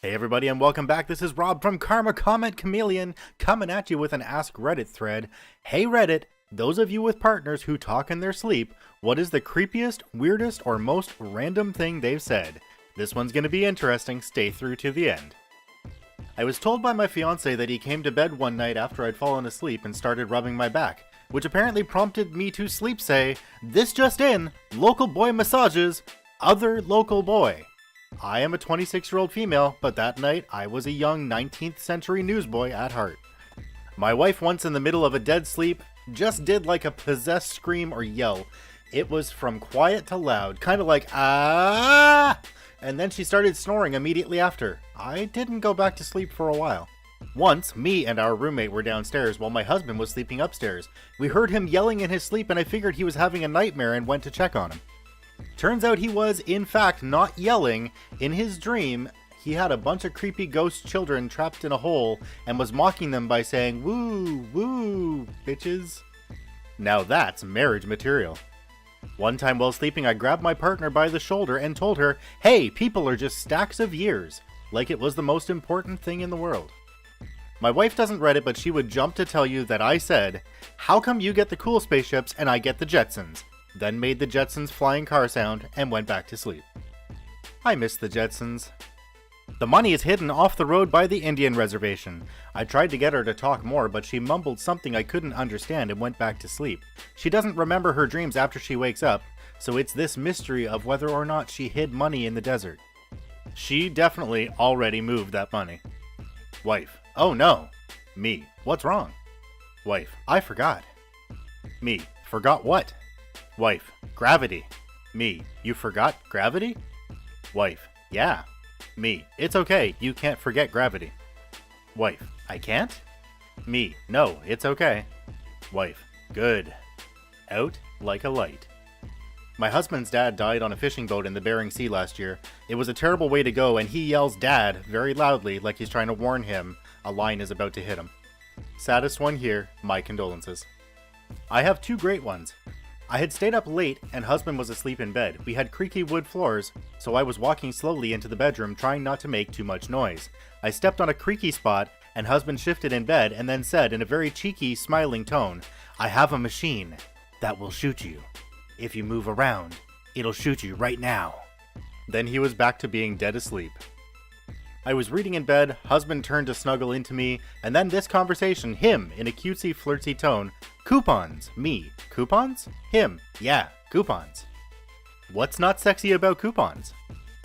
Hey everybody and welcome back. This is Rob from Karma Comment Chameleon coming at you with an Ask Reddit thread. Hey Reddit, those of you with partners who talk in their sleep, what is the creepiest, weirdest, or most random thing they've said? This one's going to be interesting. Stay through to the end. I was told by my fiance that he came to bed one night after I'd fallen asleep and started rubbing my back, which apparently prompted me to sleep say, "This just in, local boy massages, other local boy." I am a 26-year-old female, but that night I was a young 19th century newsboy at heart. My wife once in the middle of a dead sleep just did like a possessed scream or yell. It was from quiet to loud, kind of like ah, and then she started snoring immediately after. I didn't go back to sleep for a while. Once, me and our roommate were downstairs while my husband was sleeping upstairs. We heard him yelling in his sleep and I figured he was having a nightmare and went to check on him. Turns out he was, in fact, not yelling. In his dream, he had a bunch of creepy ghost children trapped in a hole and was mocking them by saying, "Woo, woo, bitches." Now that's marriage material. One time while sleeping, I grabbed my partner by the shoulder and told her, "Hey, people are just stacks of years," like it was the most important thing in the world. My wife doesn't Reddit, but she would jump to tell you that I said, "How come you get the cool spaceships and I get the Jetsons?" Then made the Jetsons flying car sound and went back to sleep. I miss the Jetsons. The money is hidden off the road by the Indian reservation. I tried to get her to talk more, but she mumbled something I couldn't understand and went back to sleep. She doesn't remember her dreams after she wakes up, so it's this mystery of whether or not she hid money in the desert. She definitely already moved that money. Wife: "Oh no." Me: "What's wrong?" Wife: "I forgot." Me: "Forgot what?" Wife: "Gravity." Me: "You forgot gravity?" Wife: "Yeah." Me: "It's okay, you can't forget gravity." Wife: "I can't?" Me: "No, it's okay." Wife: "Good." Out like a light. My husband's dad died on a fishing boat in the Bering Sea last year. It was a terrible way to go, and he yells "Dad" very loudly like he's trying to warn him a line is about to hit him. Saddest one here, my condolences. I have two great ones. I had stayed up late and husband was asleep in bed. We had creaky wood floors, so I was walking slowly into the bedroom trying not to make too much noise. I stepped on a creaky spot and husband shifted in bed and then said in a very cheeky, smiling tone, "I have a machine that will shoot you. If you move around, it'll shoot you right now." Then he was back to being dead asleep. I was reading in bed, husband turned to snuggle into me, and then this conversation, him in a cutesy, flirty tone. "Coupons." Me: "Coupons?" Him: "Yeah, coupons." What's not sexy about coupons?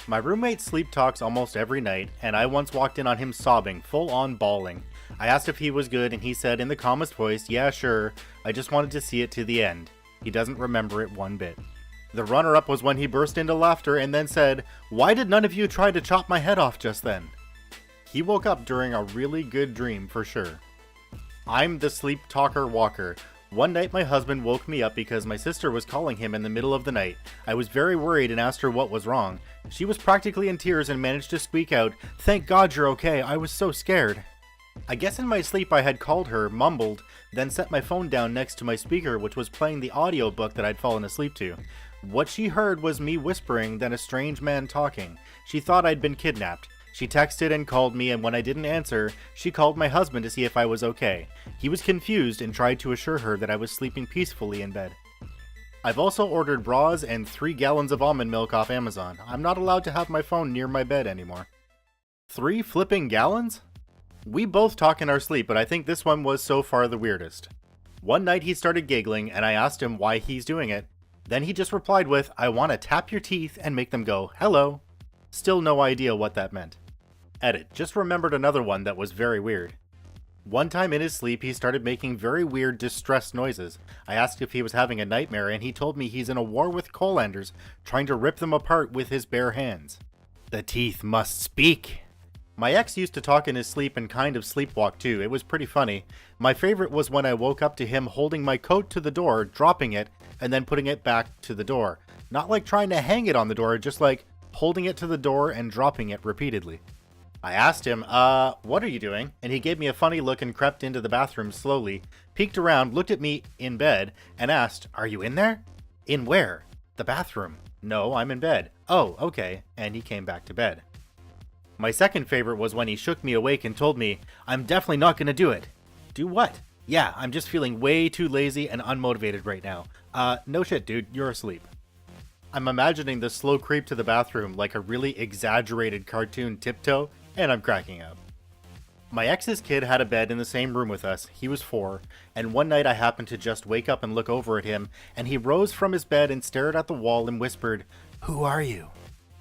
My roommate sleep talks almost every night, and I once walked in on him sobbing, full on bawling. I asked if he was good, and he said in the calmest voice, "Yeah, sure, I just wanted to see it to the end." He doesn't remember it one bit. The runner-up was when he burst into laughter and then said, "Why did none of you try to chop my head off just then?" He woke up during a really good dream for sure. I'm the sleep talker walker. One night my husband woke me up because my sister was calling him in the middle of the night. I was very worried and asked her what was wrong. She was practically in tears and managed to squeak out, "Thank God you're okay, I was so scared." I guess in my sleep I had called her, mumbled, then set my phone down next to my speaker which was playing the audiobook that I'd fallen asleep to. What she heard was me whispering, then a strange man talking. She thought I'd been kidnapped. She texted and called me, and when I didn't answer, she called my husband to see if I was okay. He was confused and tried to assure her that I was sleeping peacefully in bed. I've also ordered bras and 3 gallons of almond milk off Amazon. I'm not allowed to have my phone near my bed anymore. 3 flipping gallons? We both talk in our sleep, but I think this one was so far the weirdest. One night he started giggling, and I asked him why he's doing it. Then he just replied with, "I want to tap your teeth and make them go, hello." Still no idea what that meant. Edit. Just remembered another one that was very weird. One time in his sleep, he started making very weird distressed noises. I asked if he was having a nightmare, and he told me he's in a war with coalanders, trying to rip them apart with his bare hands. The teeth must speak. My ex used to talk in his sleep and kind of sleepwalk too. It was pretty funny. My favorite was when I woke up to him holding my coat to the door, dropping it, and then putting it back to the door. Not like trying to hang it on the door, just like holding it to the door and dropping it repeatedly. I asked him, what are you doing? And he gave me a funny look and crept into the bathroom slowly, peeked around, looked at me in bed, and asked, "Are you in there?" "In where?" "The bathroom." "No, I'm in bed." "Oh, okay." And he came back to bed. My second favorite was when he shook me awake and told me, I'm definitely not gonna do it. Do what? Yeah, I'm just feeling way too lazy and unmotivated right now. No shit, dude, you're asleep. I'm imagining the slow creep to the bathroom like a really exaggerated cartoon tiptoe, and I'm cracking up. My ex's kid had a bed in the same room with us. He was 4, and one night I happened to just wake up and look over at him, and he rose from his bed and stared at the wall and whispered, "Who are you?"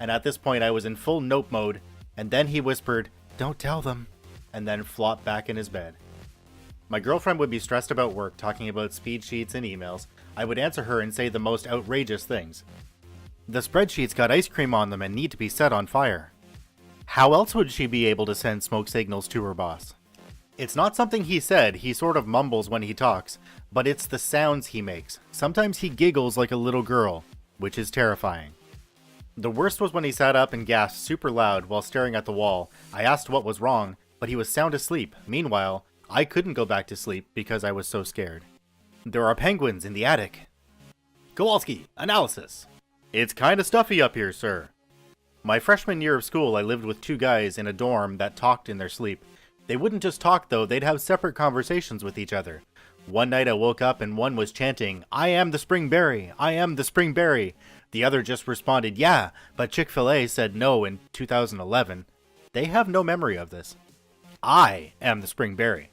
And at this point I was in full nope mode, and then he whispered, "Don't tell them," and then flopped back in his bed. My girlfriend would be stressed about work, talking about speed sheets and emails. I would answer her and say the most outrageous things. The spreadsheets got ice cream on them and need to be set on fire. How else would she be able to send smoke signals to her boss? It's not something he said, he sort of mumbles when he talks, but it's the sounds he makes. Sometimes he giggles like a little girl, which is terrifying. The worst was when he sat up and gasped super loud while staring at the wall. I asked what was wrong, but he was sound asleep. Meanwhile, I couldn't go back to sleep because I was so scared. There are penguins in the attic. Kowalski, analysis. It's kinda stuffy up here, sir. My freshman year of school, I lived with 2 guys in a dorm that talked in their sleep. They wouldn't just talk though, they'd have separate conversations with each other. One night I woke up and one was chanting, "I am the spring berry, I am the spring berry." The other just responded, "Yeah, but Chick-fil-A said no in 2011. They have no memory of this. I am the spring berry.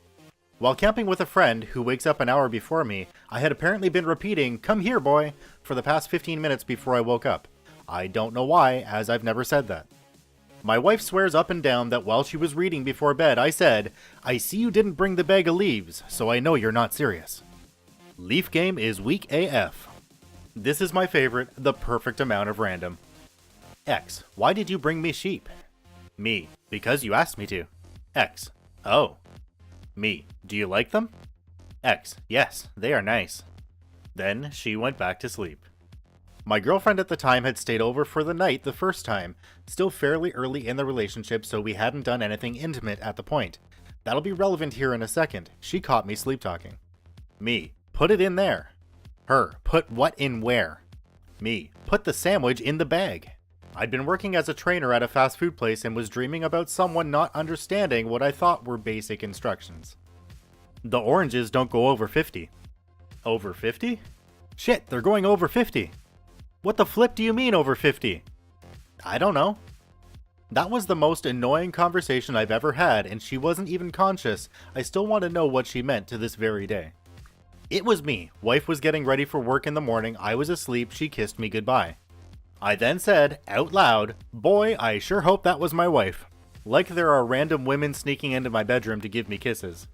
While camping with a friend who wakes up an hour before me, I had apparently been repeating, "Come here, boy," for the past 15 minutes before I woke up. I don't know why, as I've never said that. My wife swears up and down that while she was reading before bed, I said, "I see you didn't bring the bag of leaves, so I know you're not serious." Leaf game is weak AF. This is my favorite, the perfect amount of random. X, why did you bring me sheep? Me, because you asked me to. X, oh. Me, do you like them? X, yes, they are nice. Then she went back to sleep. My girlfriend at the time had stayed over for the night the first time, still fairly early in the relationship, so we hadn't done anything intimate at the point. That'll be relevant here in a second. She caught me sleep talking. Me, put it in there. Her, put what in where? Me, put the sandwich in the bag. I'd been working as a trainer at a fast food place and was dreaming about someone not understanding what I thought were basic instructions. The oranges don't go over 50. Over 50? Shit, they're going over 50. What the flip do you mean over 50? I don't know. That was the most annoying conversation I've ever had, and she wasn't even conscious. I still want to know what she meant to this very day. It was me. Wife was getting ready for work in the morning. I was asleep. She kissed me goodbye. I then said, out loud, "Boy, I sure hope that was my wife." Like there are random women sneaking into my bedroom to give me kisses.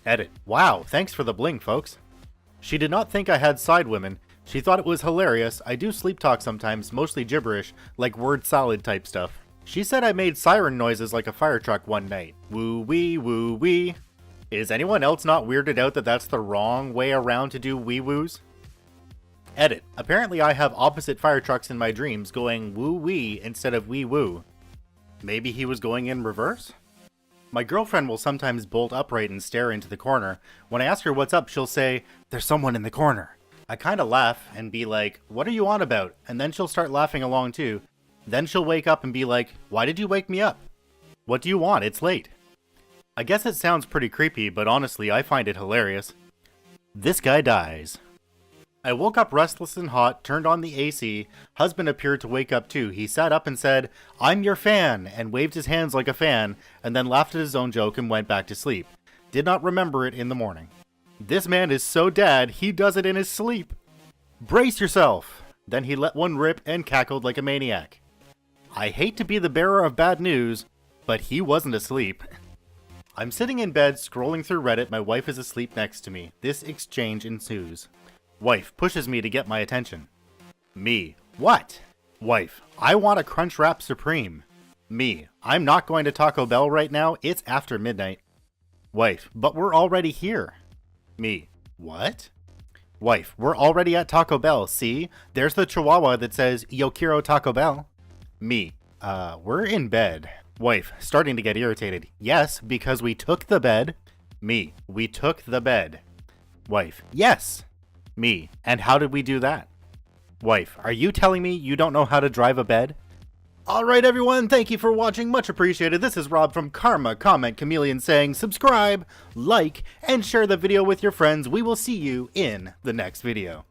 Edit. Wow, thanks for the bling, folks. She did not think I had side women. She thought it was hilarious. I do sleep talk sometimes, mostly gibberish, like word salad type stuff. She said I made siren noises like a fire truck one night. Woo wee, woo wee. Is anyone else not weirded out that that's the wrong way around to do wee woos? Edit. Apparently I have opposite fire trucks in my dreams going woo wee instead of wee woo. Maybe he was going in reverse? My girlfriend will sometimes bolt upright and stare into the corner. When I ask her what's up, she'll say, "There's someone in the corner." I kinda laugh and be like, "What are you on about?" And then she'll start laughing along too. Then she'll wake up and be like, "Why did you wake me up? What do you want? It's late." I guess it sounds pretty creepy, but honestly I find it hilarious. This guy dies. I woke up restless and hot, turned on the AC. Husband appeared to wake up too. He sat up and said, "I'm your fan," and waved his hands like a fan, and then laughed at his own joke and went back to sleep. Did not remember it in the morning. This man is so dad, he does it in his sleep. Brace yourself. Then he let one rip and cackled like a maniac. I hate to be the bearer of bad news, but he wasn't asleep. I'm sitting in bed scrolling through Reddit. My wife is asleep next to me. This exchange ensues. Wife pushes me to get my attention. Me, what? Wife, I want a Crunchwrap Supreme. Me, I'm not going to Taco Bell right now. It's after midnight. Wife, but we're already here. Me, what? Wife, we're already at Taco Bell. See, there's the chihuahua that says, "Yo quiero Taco Bell." Me, we're in bed. Wife, starting to get irritated. Yes, because we took the bed. Me, we took the bed. Wife, yes. Me, and how did we do that? Wife, are you telling me you don't know how to drive a bed? Alright everyone, thank you for watching, much appreciated. This is Rob from Karma Comment Chameleon saying subscribe, like, and share the video with your friends. We will see you in the next video.